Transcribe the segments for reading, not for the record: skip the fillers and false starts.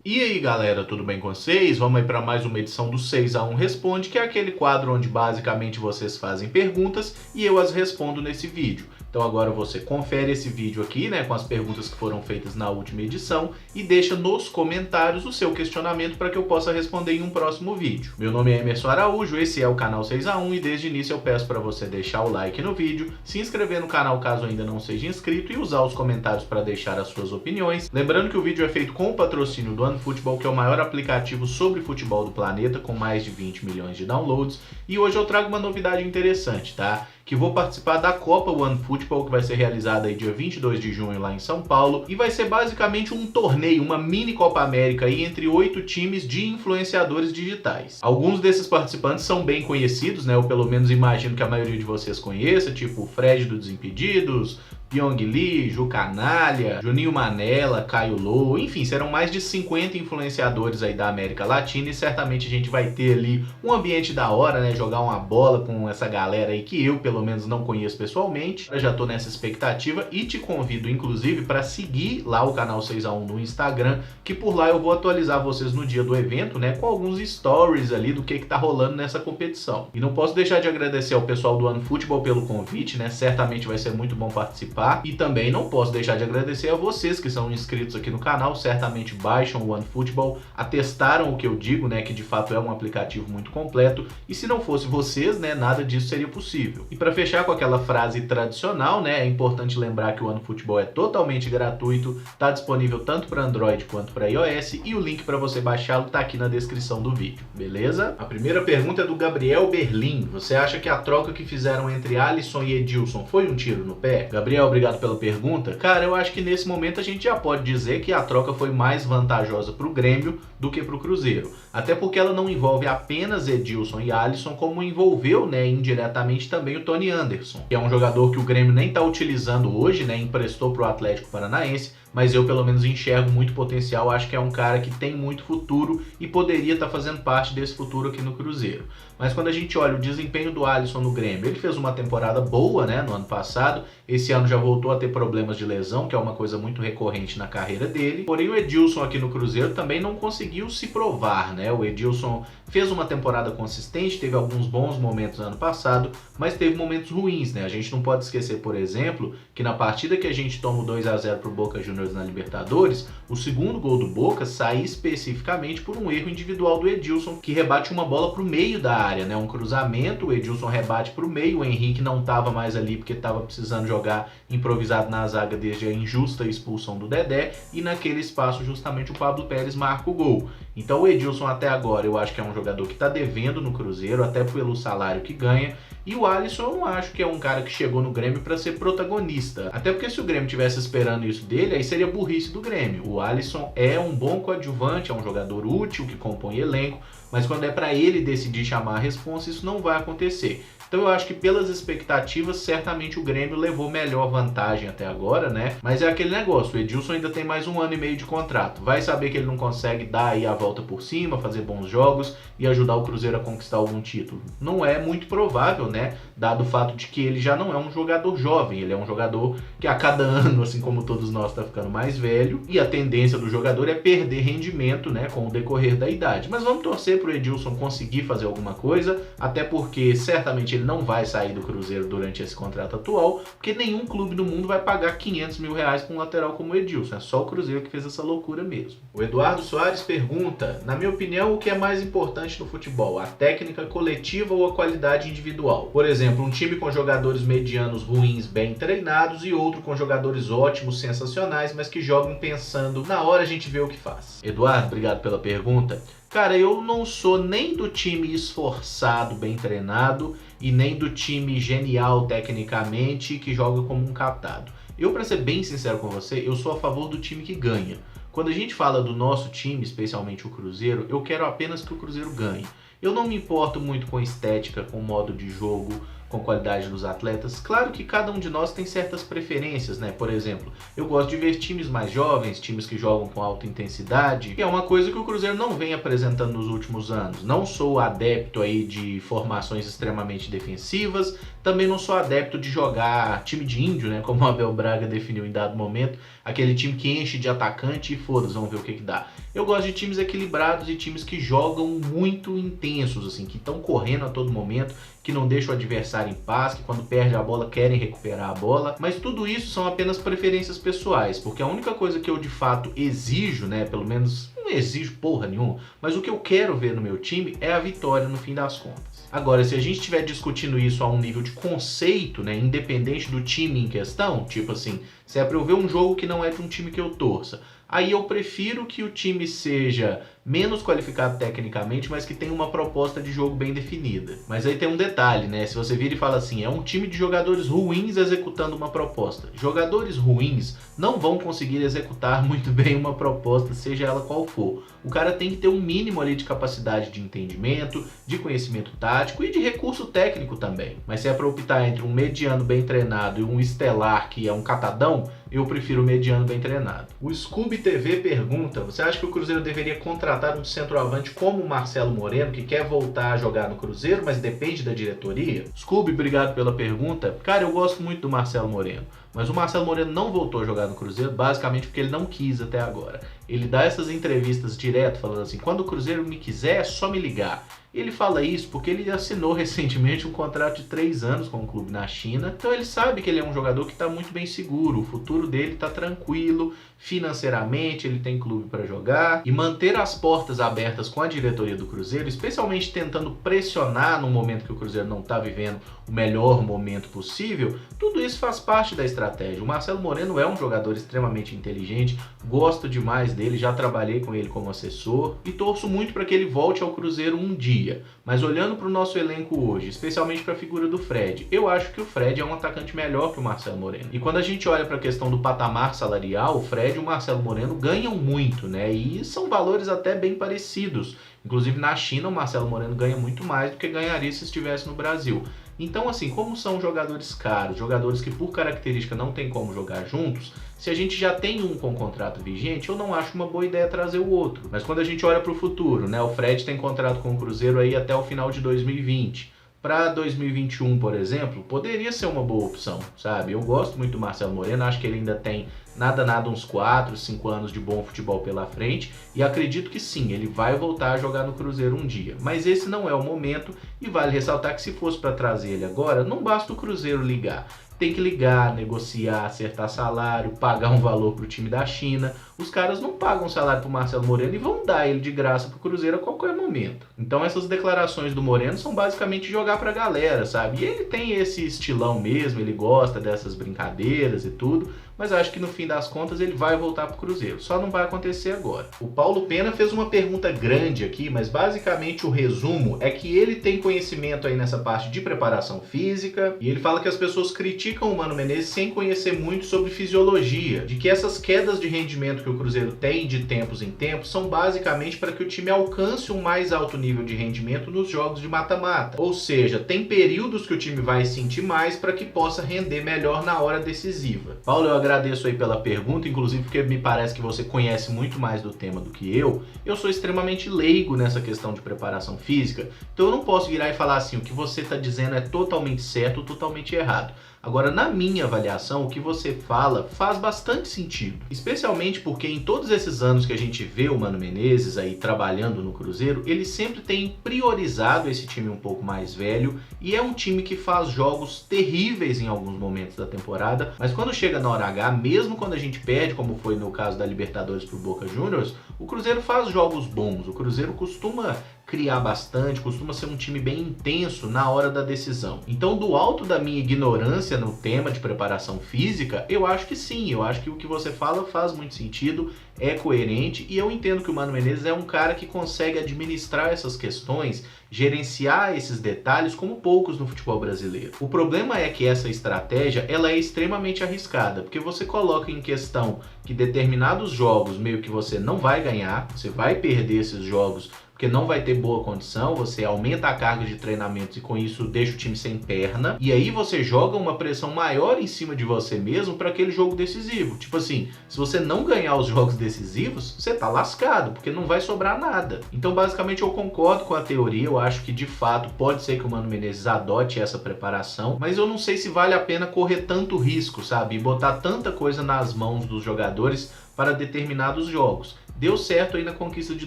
E aí galera, tudo bem com vocês? Vamos aí para mais uma edição do 6x1 Responde, que é aquele quadro onde basicamente vocês fazem perguntas e eu as respondo nesse vídeo. Então agora você confere esse vídeo aqui, né, com as perguntas que foram feitas na última edição e deixa nos comentários o seu questionamento para que eu possa responder em um próximo vídeo. Meu nome é Emerson Araújo, esse é o canal 6x1 e desde o início eu peço para você deixar o like no vídeo, se inscrever no canal caso ainda não seja inscrito e usar os comentários para deixar as suas opiniões. Lembrando que o vídeo é feito com o patrocínio do OneFootball, que é o maior aplicativo sobre futebol do planeta, com mais de 20 milhões de downloads. E hoje eu trago uma novidade interessante, tá? Que vou participar da Copa OneFootball, que vai ser realizada aí dia 22 de junho lá em São Paulo. E vai ser basicamente um torneio, uma mini Copa América aí entre 8 times de influenciadores digitais. Alguns desses participantes são bem conhecidos, né? Eu pelo menos imagino que a maioria de vocês conheça, tipo o Fred do Desimpedidos, Pyong Lee, Ju Canalha, Juninho Manela, Caio Lô, enfim, serão mais de 50 influenciadores aí da América Latina e certamente a gente vai ter ali um ambiente da hora, né, jogar uma bola com essa galera aí que eu pelo menos não conheço pessoalmente. Eu já tô nessa expectativa e te convido inclusive para seguir lá o canal 6x1 no Instagram, que por lá eu vou atualizar vocês no dia do evento, né, com alguns stories ali do que tá rolando nessa competição. E não posso deixar de agradecer ao pessoal do OneFootball pelo convite, né, certamente vai ser muito bom participar. E também não posso deixar de agradecer a vocês que são inscritos aqui no canal, certamente baixam o OneFootball, atestaram o que eu digo, né, que de fato é um aplicativo muito completo, e se não fosse vocês, né, nada disso seria possível. E para fechar com aquela frase tradicional, né, é importante lembrar que o OneFootball é totalmente gratuito, está disponível tanto para Android quanto para iOS, e o link para você baixá-lo está aqui na descrição do vídeo, beleza? A primeira pergunta é do Gabriel Berlim. Você acha que a troca que fizeram entre Alisson e Edilson foi um tiro no pé? Gabriel, obrigado pela pergunta. Cara, eu acho que nesse momento a gente já pode dizer que a troca foi mais vantajosa para o Grêmio do que para o Cruzeiro. Até porque ela não envolve apenas Edilson e Alisson, como envolveu, né, indiretamente também o Tony Anderson, que é um jogador que o Grêmio nem está utilizando hoje, né, emprestou para o Atlético Paranaense, mas eu pelo menos enxergo muito potencial, acho que é um cara que tem muito futuro e poderia estar fazendo parte desse futuro aqui no Cruzeiro. Mas quando a gente olha o desempenho do Alisson no Grêmio, ele fez uma temporada boa, né, no ano passado, esse ano já voltou a ter problemas de lesão, que é uma coisa muito recorrente na carreira dele, porém o Edilson aqui no Cruzeiro também não conseguiu se provar, né, o Edilson fez uma temporada consistente, teve alguns bons momentos no ano passado, mas teve momentos ruins, né, a gente não pode esquecer, por exemplo, que na partida que a gente toma o 2x0 pro Boca Juniors na Libertadores, o segundo gol do Boca sai especificamente por um erro individual do Edilson, que rebate uma bola pro meio da área, né, um cruzamento, o Edilson rebate pro meio, o Henrique não estava mais ali porque estava precisando jogar improvisado na zaga desde a injusta expulsão do Dedé, e naquele espaço justamente o Pablo Pérez marca o gol. Então o Edilson até agora eu acho que é um jogador que está devendo no Cruzeiro, até pelo salário que ganha, e o Alisson eu não acho que é um cara que chegou no Grêmio para ser protagonista, até porque se o Grêmio tivesse esperando isso dele, aí seria burrice do Grêmio. O Alisson é um bom coadjuvante, é um jogador útil que compõe elenco, mas quando é para ele decidir chamar a responsa, isso não vai acontecer. Então eu acho que pelas expectativas, certamente o Grêmio levou melhor vantagem até agora, né? Mas é aquele negócio, o Edilson ainda tem mais 1 ano e meio de contrato. Vai saber que ele não consegue dar aí a volta por cima, fazer bons jogos e ajudar o Cruzeiro a conquistar algum título. Não é muito provável, né? Dado o fato de que ele já não é um jogador jovem, ele é um jogador que a cada ano, assim como todos nós, tá ficando mais velho. E a tendência do jogador é perder rendimento, né? Com o decorrer da idade. Mas vamos torcer pro Edilson conseguir fazer alguma coisa, até porque certamente ele não vai sair do Cruzeiro durante esse contrato atual, porque nenhum clube do mundo vai pagar 500 mil reais para um lateral como o Edilson, é só o Cruzeiro que fez essa loucura mesmo. O Eduardo Soares pergunta, na minha opinião, o que é mais importante no futebol, a técnica coletiva ou a qualidade individual? Por exemplo, um time com jogadores medianos ruins bem treinados e outro com jogadores ótimos, sensacionais, mas que jogam pensando, na hora a gente vê o que faz. Eduardo, obrigado pela pergunta. Cara, eu não sou nem do time esforçado, bem treinado, e nem do time genial tecnicamente que joga como um captado. Eu, para ser bem sincero com você, eu sou a favor do time que ganha. Quando a gente fala do nosso time, especialmente o Cruzeiro, eu quero apenas que o Cruzeiro ganhe. Eu não me importo muito com estética, com modo de jogo, com qualidade dos atletas. Claro que cada um de nós tem certas preferências, né? Por exemplo, eu gosto de ver times mais jovens, times que jogam com alta intensidade, que é uma coisa que o Cruzeiro não vem apresentando nos últimos anos. Não sou adepto aí de formações extremamente defensivas, Também não sou adepto de jogar time de índio, né, como o Abel Braga definiu em dado momento, aquele time que enche de atacante e foda-se, vamos ver o que dá. Eu gosto de times equilibrados e times que jogam muito intensos, assim, que estão correndo a todo momento, que não deixam o adversário em paz, que quando perde a bola querem recuperar a bola. Mas tudo isso são apenas preferências pessoais, porque a única coisa que eu de fato exijo, né, pelo menos não exijo porra nenhuma, mas o que eu quero ver no meu time é a vitória no fim das contas. Agora, se a gente estiver discutindo isso a um nível de conceito, né, independente do time em questão, tipo assim, se é para eu ver um jogo que não é de um time que eu torça, aí eu prefiro que o time seja menos qualificado tecnicamente, mas que tenha uma proposta de jogo bem definida. Mas aí tem um detalhe, né? Se você vira e fala assim, é um time de jogadores ruins executando uma proposta. Jogadores ruins não vão conseguir executar muito bem uma proposta, seja ela qual for. O cara tem que ter um mínimo ali de capacidade de entendimento, de conhecimento tático e de recurso técnico também. Mas se é para optar entre um mediano bem treinado e um estelar que é um catadão, eu prefiro o mediano bem treinado. O Scooby TV pergunta, você acha que o Cruzeiro deveria contratar um centroavante como o Marcelo Moreno, que quer voltar a jogar no Cruzeiro, mas depende da diretoria? Scooby, obrigado pela pergunta. Cara, eu gosto muito do Marcelo Moreno, mas o Marcelo Moreno não voltou a jogar no Cruzeiro basicamente porque ele não quis até agora. Ele dá essas entrevistas direto falando assim, quando o Cruzeiro me quiser é só me ligar. Ele fala isso porque ele assinou recentemente um contrato de 3 anos com um clube na China, então ele sabe que ele é um jogador que está muito bem seguro, o futuro dele está tranquilo, financeiramente ele tem clube para jogar, e manter as portas abertas com a diretoria do Cruzeiro, especialmente tentando pressionar no momento que o Cruzeiro não está vivendo o melhor momento possível, tudo isso faz parte da estratégia. O Marcelo Moreno é um jogador extremamente inteligente, gosto demais dele, já trabalhei com ele como assessor e torço muito para que ele volte ao Cruzeiro um dia. Mas olhando para o nosso elenco hoje, especialmente para a figura do Fred, eu acho que o Fred é um atacante melhor que o Marcelo Moreno. E quando a gente olha para a questão do patamar salarial, o Fred e o Marcelo Moreno ganham muito, né? E são valores até bem parecidos. Inclusive na China o Marcelo Moreno ganha muito mais do que ganharia se estivesse no Brasil. Então assim, como são jogadores caros, jogadores que por característica não tem como jogar juntos, se a gente já tem um com contrato vigente, eu não acho uma boa ideia trazer o outro. Mas quando a gente olha para o futuro, né, o Fred tem contrato com o Cruzeiro aí até o final de 2020. Para 2021, por exemplo, poderia ser uma boa opção, sabe? Eu gosto muito do Marcelo Moreno, acho que ele ainda tem nada uns 4, 5 anos de bom futebol pela frente e acredito que sim, ele vai voltar a jogar no Cruzeiro um dia. Mas esse não é o momento e vale ressaltar que se fosse para trazer ele agora, não basta o Cruzeiro ligar. Tem que ligar, negociar, acertar salário, pagar um valor para o time da China. Os caras não pagam salário para o Marcelo Moreno e vão dar ele de graça para o Cruzeiro a qualquer momento. Então essas declarações do Moreno são basicamente jogar para a galera, sabe? E ele tem esse estilão mesmo, ele gosta dessas brincadeiras e tudo, mas acho que no fim das contas ele vai voltar para o Cruzeiro. Só não vai acontecer agora. O Paulo Pena fez uma pergunta grande aqui, mas basicamente o resumo é que ele tem conhecimento aí nessa parte de preparação física e ele fala que as pessoas criticam o Mano Menezes sem conhecer muito sobre fisiologia, de que essas quedas de rendimento que o Cruzeiro tem de tempos em tempos são basicamente para que o time alcance um mais alto nível de rendimento nos jogos de mata-mata. Ou seja, tem períodos que o time vai sentir mais para que possa render melhor na hora decisiva. Paulo, eu agradeço aí pela pergunta, inclusive porque me parece que você conhece muito mais do tema do que eu. Eu sou extremamente leigo nessa questão de preparação física, então eu não posso virar e falar assim, o que você está dizendo é totalmente certo ou totalmente errado. Agora, na minha avaliação, o que você fala faz bastante sentido. Especialmente porque em todos esses anos que a gente vê o Mano Menezes aí trabalhando no Cruzeiro, ele sempre tem priorizado esse time um pouco mais velho e é um time que faz jogos terríveis em alguns momentos da temporada, mas quando chega na hora H, mesmo quando a gente perde, como foi no caso da Libertadores pro Boca Juniors, o Cruzeiro faz jogos bons, o Cruzeiro costuma criar bastante, costuma ser um time bem intenso na hora da decisão. Então, do alto da minha ignorância no tema de preparação física, eu acho que sim, eu acho que o que você fala faz muito sentido, é coerente e eu entendo que o Mano Menezes é um cara que consegue administrar essas questões, gerenciar esses detalhes como poucos no futebol brasileiro. O problema é que essa estratégia ela é extremamente arriscada, porque você coloca em questão que determinados jogos meio que você não vai ganhar, você vai perder esses jogos porque não vai ter boa condição, você aumenta a carga de treinamentos e com isso deixa o time sem perna, e aí você joga uma pressão maior em cima de você mesmo para aquele jogo decisivo. Tipo assim, se você não ganhar os jogos decisivos, você tá lascado, porque não vai sobrar nada. Então basicamente eu concordo com a teoria, eu acho que de fato pode ser que o Mano Menezes adote essa preparação, mas eu não sei se vale a pena correr tanto risco, sabe? E botar tanta coisa nas mãos dos jogadores para determinados jogos. Deu certo aí na conquista de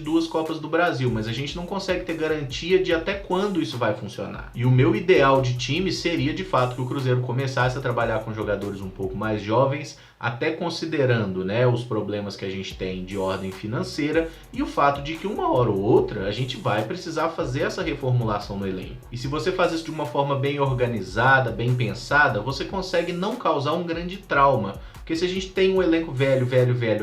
2 Copas do Brasil, mas a gente não consegue ter garantia de até quando isso vai funcionar. E o meu ideal de time seria de fato que o Cruzeiro começasse a trabalhar com jogadores um pouco mais jovens, até considerando, né, os problemas que a gente tem de ordem financeira e o fato de que uma hora ou outra a gente vai precisar fazer essa reformulação no elenco. E se você faz isso de uma forma bem organizada, bem pensada, você consegue não causar um grande trauma. Porque se a gente tem um elenco velho,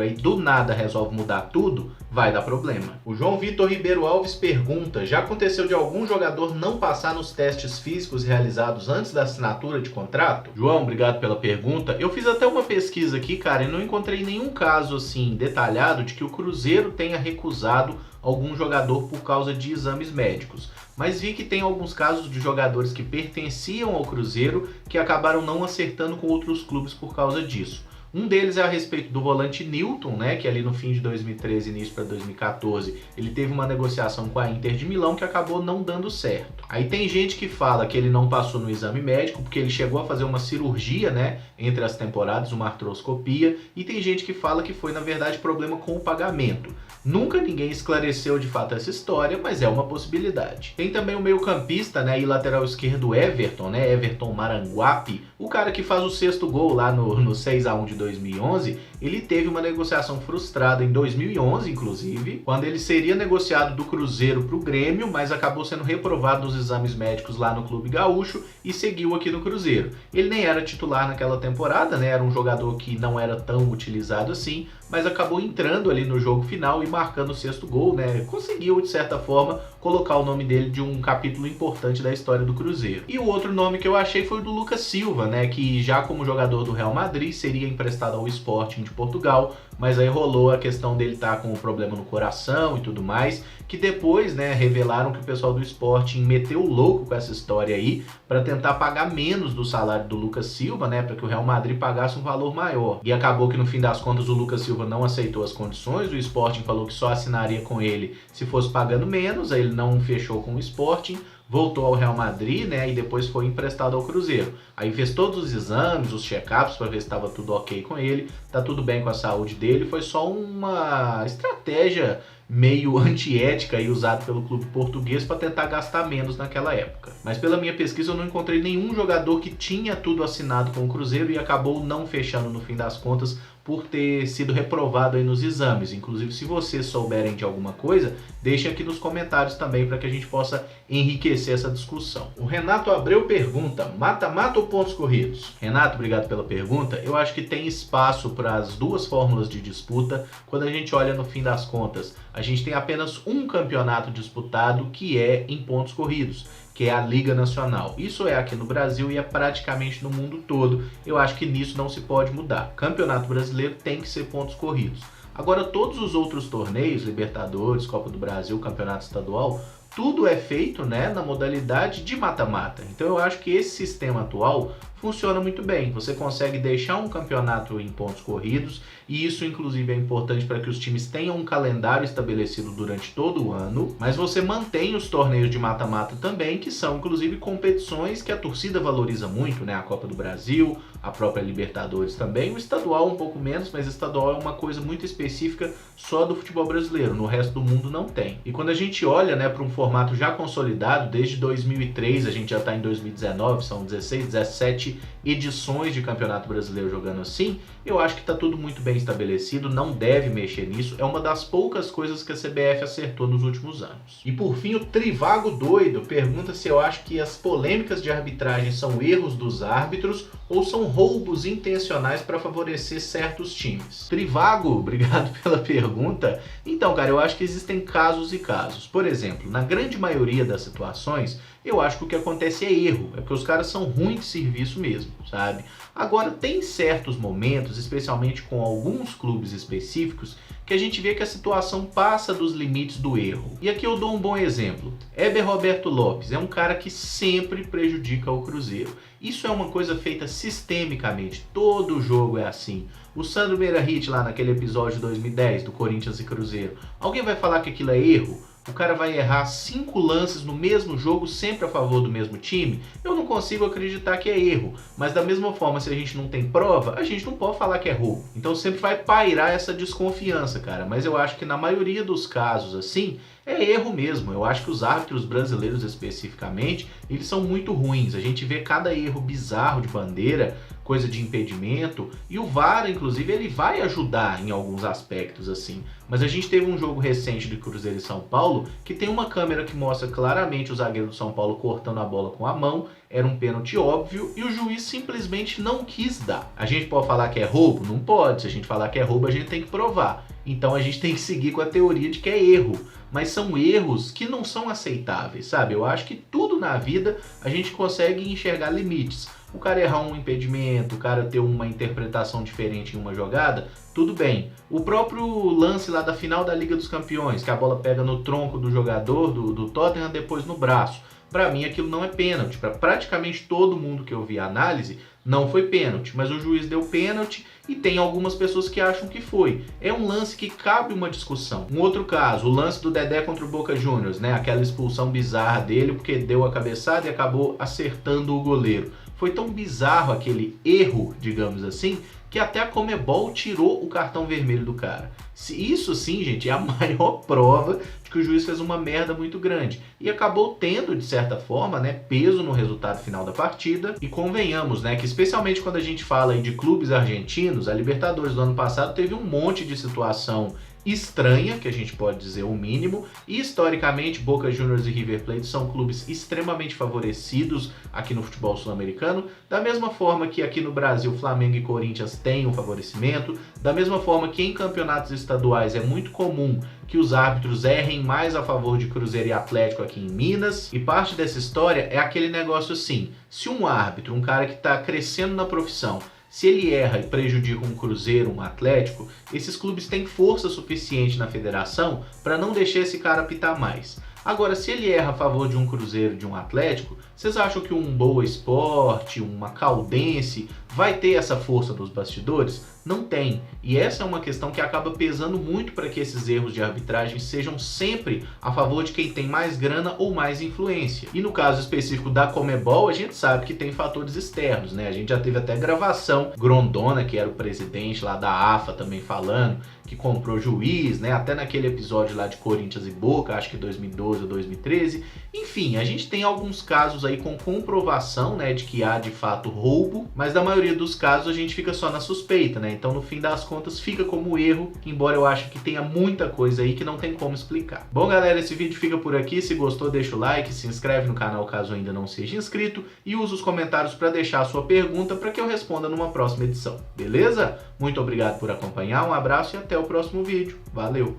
aí do nada resolve mudar tudo, vai dar problema. O João Vitor Ribeiro Alves pergunta: já aconteceu de algum jogador não passar nos testes físicos realizados antes da assinatura de contrato? João, obrigado pela pergunta. Eu fiz até uma pesquisa aqui, cara, e não encontrei nenhum caso assim detalhado de que o Cruzeiro tenha recusado algum jogador por causa de exames médicos. Mas vi que tem alguns casos de jogadores que pertenciam ao Cruzeiro que acabaram não acertando com outros clubes por causa disso. Um deles é a respeito do volante Newton, né, que ali no fim de 2013, início para 2014, ele teve uma negociação com a Inter de Milão que acabou não dando certo. Aí tem gente que fala que ele não passou no exame médico porque ele chegou a fazer uma cirurgia, né, entre as temporadas, uma artroscopia, e tem gente que fala que foi, na verdade, problema com o pagamento. Nunca ninguém esclareceu de fato essa história, mas é uma possibilidade. Tem também o meio-campista, né, e lateral esquerdo Everton, né, Everton Maranguape, o cara que faz o 6º gol lá no 6-1 de 2011, ele teve uma negociação frustrada em 2011, inclusive, quando ele seria negociado do Cruzeiro para o Grêmio, mas acabou sendo reprovado nos exames médicos lá no Clube Gaúcho e seguiu aqui no Cruzeiro. Ele nem era titular naquela temporada, né, era um jogador que não era tão utilizado assim, mas acabou entrando ali no jogo final e marcando o 6º gol, né? Conseguiu, de certa forma, colocar o nome dele de um capítulo importante da história do Cruzeiro. E o outro nome que eu achei foi o do Lucas Silva, né? Que já como jogador do Real Madrid seria emprestado ao Sporting de Portugal, mas aí rolou a questão dele estar com um problema no coração e tudo mais, que depois, né, revelaram que o pessoal do Sporting meteu o louco com essa história aí para tentar pagar menos do salário do Lucas Silva, né, para que o Real Madrid pagasse um valor maior. E acabou que no fim das contas o Lucas Silva não aceitou as condições, o Sporting falou que só assinaria com ele se fosse pagando menos, aí ele não fechou com o Sporting, voltou ao Real Madrid, né, e depois foi emprestado ao Cruzeiro. Aí fez todos os exames, os check-ups para ver se estava tudo ok com ele, tá tudo bem com a saúde dele, foi só uma estratégia meio antiética e usada pelo clube português para tentar gastar menos naquela época. Mas pela minha pesquisa eu não encontrei nenhum jogador que tinha tudo assinado com o Cruzeiro e acabou não fechando no fim das contas por ter sido reprovado aí nos exames. Inclusive, se vocês souberem de alguma coisa, deixem aqui nos comentários também para que a gente possa enriquecer essa discussão. O Renato Abreu pergunta: mata-mata ou pontos corridos? Renato, obrigado pela pergunta. Eu acho que tem espaço para as duas fórmulas de disputa quando a gente olha no fim das contas. A gente tem apenas um campeonato disputado que é em pontos corridos, que é a Liga Nacional. Isso é aqui no Brasil e é praticamente no mundo todo. Eu acho que nisso não se pode mudar. O Campeonato Brasileiro tem que ser pontos corridos. Agora, todos os outros torneios, Libertadores, Copa do Brasil, Campeonato Estadual, tudo é feito, né, na modalidade de mata-mata. Então eu acho que esse sistema atual funciona muito bem. Você consegue deixar um campeonato em pontos corridos e isso inclusive é importante para que os times tenham um calendário estabelecido durante todo o ano, mas você mantém os torneios de mata-mata também, que são inclusive competições que a torcida valoriza muito, né? A Copa do Brasil, a própria Libertadores também, o estadual um pouco menos, mas estadual é uma coisa muito específica só do futebol brasileiro, no resto do mundo não tem. E quando a gente olha, né, para um formato já consolidado, desde 2003, a gente já está em 2019, são 16, 17 edições de Campeonato Brasileiro jogando assim, eu acho que está tudo muito bem estabelecido, não deve mexer nisso, é uma das poucas coisas que a CBF acertou nos últimos anos. E por fim, o Trivago Doido pergunta se eu acho que as polêmicas de arbitragem são erros dos árbitros ou são roubos intencionais para favorecer certos times. Trivago, obrigado pela pergunta. Então, cara, eu acho que existem casos e casos. Por exemplo, na grande maioria das situações, eu acho que o que acontece é erro, é porque os caras são ruins de serviço mesmo, sabe? Agora, tem certos momentos, especialmente com alguns clubes específicos, que a gente vê que a situação passa dos limites do erro. E aqui eu dou um bom exemplo. Éber Roberto Lopes é um cara que sempre prejudica o Cruzeiro. Isso é uma coisa feita sistemicamente, todo jogo é assim. O Sandro Meirahit lá naquele episódio de 2010 do Corinthians e Cruzeiro, alguém vai falar que aquilo é erro? O cara vai errar 5 lances no mesmo jogo, sempre a favor do mesmo time? Eu não consigo acreditar que é erro. Mas da mesma forma, se a gente não tem prova, a gente não pode falar que é roubo. Então sempre vai pairar essa desconfiança, cara. Mas eu acho que na maioria dos casos, assim, é erro mesmo. Eu acho que os árbitros brasileiros especificamente, eles são muito ruins. A gente vê cada erro bizarro de bandeira, coisa de impedimento, e o VAR, inclusive, ele vai ajudar em alguns aspectos, assim. Mas a gente teve um jogo recente de Cruzeiro e São Paulo que tem uma câmera que mostra claramente o zagueiro do São Paulo cortando a bola com a mão, era um pênalti óbvio, e o juiz simplesmente não quis dar. A gente pode falar que é roubo? Não pode. Se a gente falar que é roubo, a gente tem que provar. Então a gente tem que seguir com a teoria de que é erro. Mas são erros que não são aceitáveis, sabe? Eu acho que tudo na vida a gente consegue enxergar limites. O cara errar um impedimento, o cara ter uma interpretação diferente em uma jogada, tudo bem. O próprio lance lá da final da Liga dos Campeões, que a bola pega no tronco do jogador do Tottenham, depois no braço. Para mim aquilo não é pênalti. Para praticamente todo mundo que eu vi a análise, não foi pênalti. Mas o juiz deu pênalti e tem algumas pessoas que acham que foi. É um lance que cabe uma discussão. Um outro caso, o lance do Dedé contra o Boca Juniors, né? Aquela expulsão bizarra dele porque deu a cabeçada e acabou acertando o goleiro. Foi tão bizarro aquele erro, digamos assim, que até a Conmebol tirou o cartão vermelho do cara. Isso sim, gente, é a maior prova de que o juiz fez uma merda muito grande. E acabou tendo, de certa forma, né, peso no resultado final da partida. E convenhamos, né, que especialmente quando a gente fala aí de clubes argentinos, a Libertadores do ano passado teve um monte de situação estranha, que a gente pode dizer o mínimo, e historicamente Boca Juniors e River Plate são clubes extremamente favorecidos aqui no futebol sul-americano, da mesma forma que aqui no Brasil Flamengo e Corinthians têm um favorecimento, da mesma forma que em campeonatos estaduais é muito comum que os árbitros errem mais a favor de Cruzeiro e Atlético aqui em Minas, e parte dessa história é aquele negócio assim, se um árbitro, um cara que está crescendo na profissão, se ele erra e prejudica um Cruzeiro, um Atlético, esses clubes têm força suficiente na federação para não deixar esse cara apitar mais. Agora, se ele erra a favor de um Cruzeiro, de um Atlético, vocês acham que um Boa Esporte, uma Caldense, vai ter essa força nos bastidores? Não tem. E essa é uma questão que acaba pesando muito para que esses erros de arbitragem sejam sempre a favor de quem tem mais grana ou mais influência. E no caso específico da Conmebol, a gente sabe que tem fatores externos, né? A gente já teve até gravação, Grondona, que era o presidente lá da AFA também falando, que comprou juiz, né? Até naquele episódio lá de Corinthians e Boca, acho que 2012 ou 2013. Enfim, a gente tem alguns casos aí com comprovação, né, de que há de fato roubo, mas na maioria dos casos a gente fica só na suspeita, né? Então no fim das contas fica como erro, embora eu ache que tenha muita coisa aí que não tem como explicar. Bom galera, esse vídeo fica por aqui, se gostou deixa o like, se inscreve no canal caso ainda não seja inscrito e usa os comentários para deixar a sua pergunta para que eu responda numa próxima edição, beleza? Muito obrigado por acompanhar, um abraço e até o próximo vídeo. Valeu!